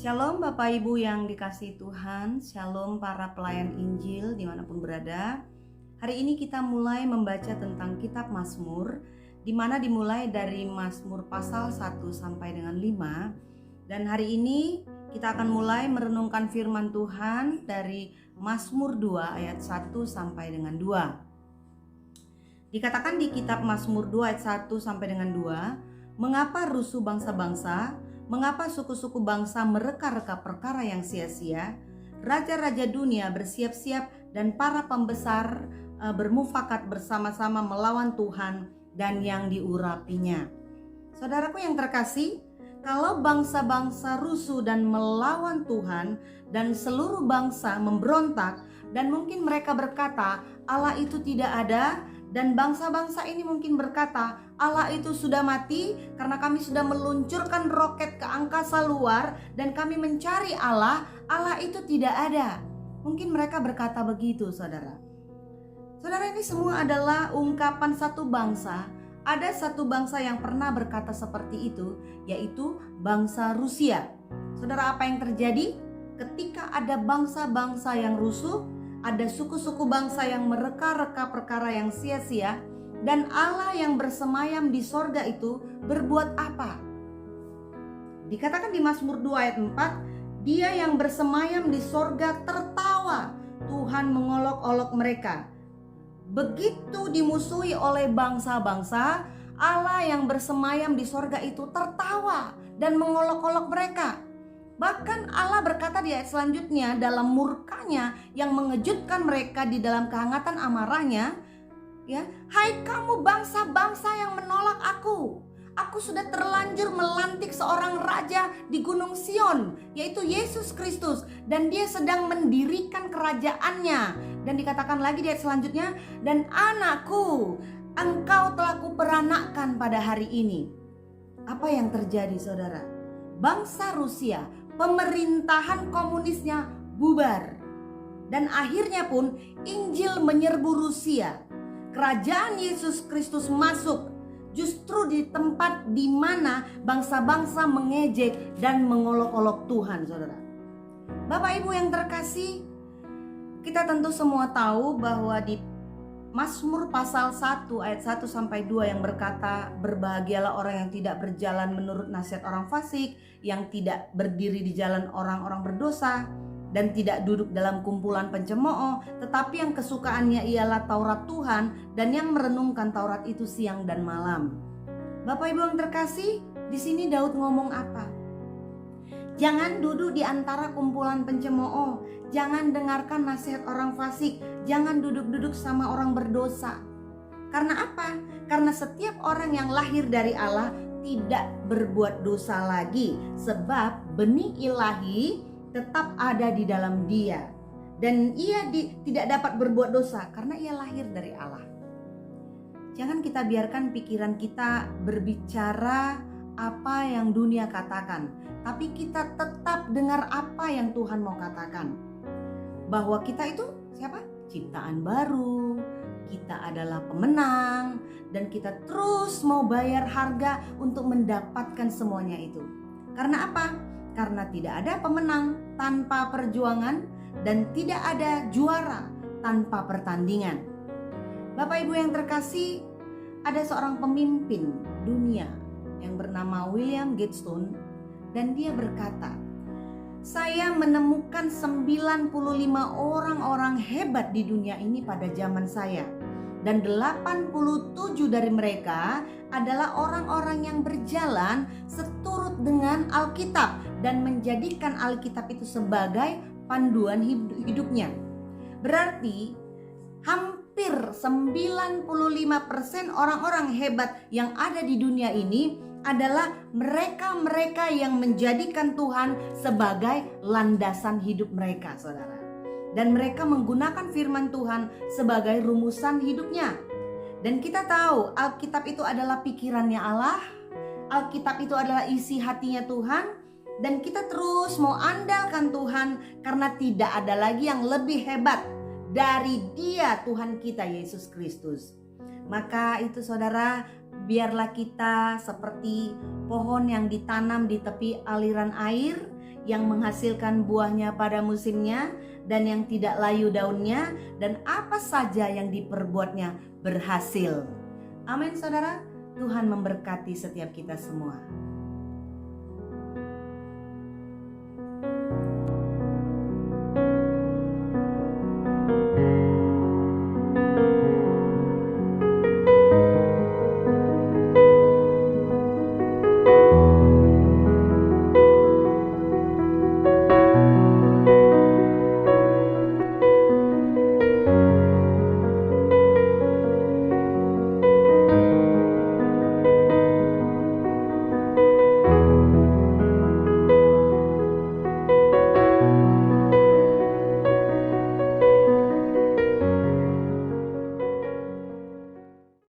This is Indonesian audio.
Shalom Bapak Ibu yang dikasihi Tuhan, Shalom para pelayan Injil dimanapun berada. Hari ini kita mulai membaca tentang kitab Mazmur, di mana dimulai dari Mazmur pasal 1 sampai dengan 5. Dan hari ini kita akan mulai merenungkan firman Tuhan dari Mazmur 2 ayat 1 sampai dengan 2. Dikatakan di kitab Mazmur 2 ayat 1 sampai dengan 2, mengapa rusuh bangsa-bangsa? Mengapa suku-suku bangsa mereka-reka perkara yang sia-sia? Raja-raja dunia bersiap-siap dan para pembesar bermufakat bersama-sama melawan Tuhan dan yang diurapinya. Saudaraku yang terkasih, kalau bangsa-bangsa rusuh dan melawan Tuhan dan seluruh bangsa memberontak dan mungkin mereka berkata Allah itu tidak ada, dan bangsa-bangsa ini mungkin berkata Allah itu sudah mati karena kami sudah meluncurkan roket ke angkasa luar dan kami mencari Allah itu tidak ada. Mungkin mereka berkata begitu, saudara. Saudara, ini semua adalah ungkapan satu bangsa. Ada satu bangsa yang pernah berkata seperti itu, yaitu bangsa Rusia. Saudara, apa yang terjadi? Ketika ada bangsa-bangsa yang rusuh, ada suku-suku bangsa yang mereka-reka perkara yang sia-sia, dan Allah yang bersemayam di sorga itu berbuat apa? Dikatakan di Mazmur 2 ayat 4, Dia yang bersemayam di sorga tertawa, Tuhan mengolok-olok mereka. Begitu dimusuhi oleh bangsa-bangsa, Allah yang bersemayam di sorga itu tertawa dan mengolok-olok mereka. Bahkan Allah berkata di ayat selanjutnya dalam murkanya yang mengejutkan mereka di dalam kehangatan amarahnya, ya, hai kamu bangsa-bangsa yang menolak aku sudah terlanjur melantik seorang raja di Gunung Sion, yaitu Yesus Kristus, dan dia sedang mendirikan kerajaannya. Dan dikatakan lagi di ayat selanjutnya, dan anakku, engkau telah kuperanakkan pada hari ini. Apa yang terjadi, saudara? Bangsa Rusia, pemerintahan komunisnya bubar. Dan akhirnya pun Injil menyerbu Rusia. Kerajaan Yesus Kristus masuk justru di tempat di mana bangsa-bangsa mengejek dan mengolok-olok Tuhan, saudara. Bapak Ibu yang terkasih, kita tentu semua tahu bahwa di Mazmur pasal 1 ayat 1 sampai 2 yang berkata, berbahagialah orang yang tidak berjalan menurut nasihat orang fasik, yang tidak berdiri di jalan orang-orang berdosa, dan tidak duduk dalam kumpulan pencemooh, tetapi yang kesukaannya ialah Taurat Tuhan, dan yang merenungkan Taurat itu siang dan malam. Bapak Ibu yang terkasih, di sini Daud ngomong apa? Jangan duduk di antara kumpulan pencemooh, jangan dengarkan nasihat orang fasik, jangan duduk-duduk sama orang berdosa. Karena apa? Karena setiap orang yang lahir dari Allah tidak berbuat dosa lagi, sebab benih ilahi tetap ada di dalam dia, dan ia tidak dapat berbuat dosa karena ia lahir dari Allah. Jangan kita biarkan pikiran kita berbicara apa yang dunia katakan, tapi kita tetap dengar apa yang Tuhan mau katakan. Bahwa kita itu siapa? Ciptaan baru, kita adalah pemenang, dan kita terus mau bayar harga untuk mendapatkan semuanya itu. Karena apa? Karena tidak ada pemenang tanpa perjuangan, dan tidak ada juara tanpa pertandingan. Bapak Ibu yang terkasih, ada seorang pemimpin dunia yang bernama William Gladstone, dan dia berkata, saya menemukan 95 orang-orang hebat di dunia ini pada zaman saya, dan 87 dari mereka adalah orang-orang yang berjalan seturut dengan Alkitab dan menjadikan Alkitab itu sebagai panduan hidupnya. Berarti hampir 95% orang-orang hebat yang ada di dunia ini adalah mereka-mereka yang menjadikan Tuhan sebagai landasan hidup mereka, saudara. Dan mereka menggunakan firman Tuhan sebagai rumusan hidupnya. Dan kita tahu Alkitab itu adalah pikirannya Allah, Alkitab itu adalah isi hatinya Tuhan, dan kita terus mau andalkan Tuhan karena tidak ada lagi yang lebih hebat dari Dia, Tuhan kita Yesus Kristus. Maka itu, saudara, biarlah kita seperti pohon yang ditanam di tepi aliran air, yang menghasilkan buahnya pada musimnya, dan yang tidak layu daunnya, dan apa saja yang diperbuatnya berhasil. Amin saudara, Tuhan memberkati setiap kita semua.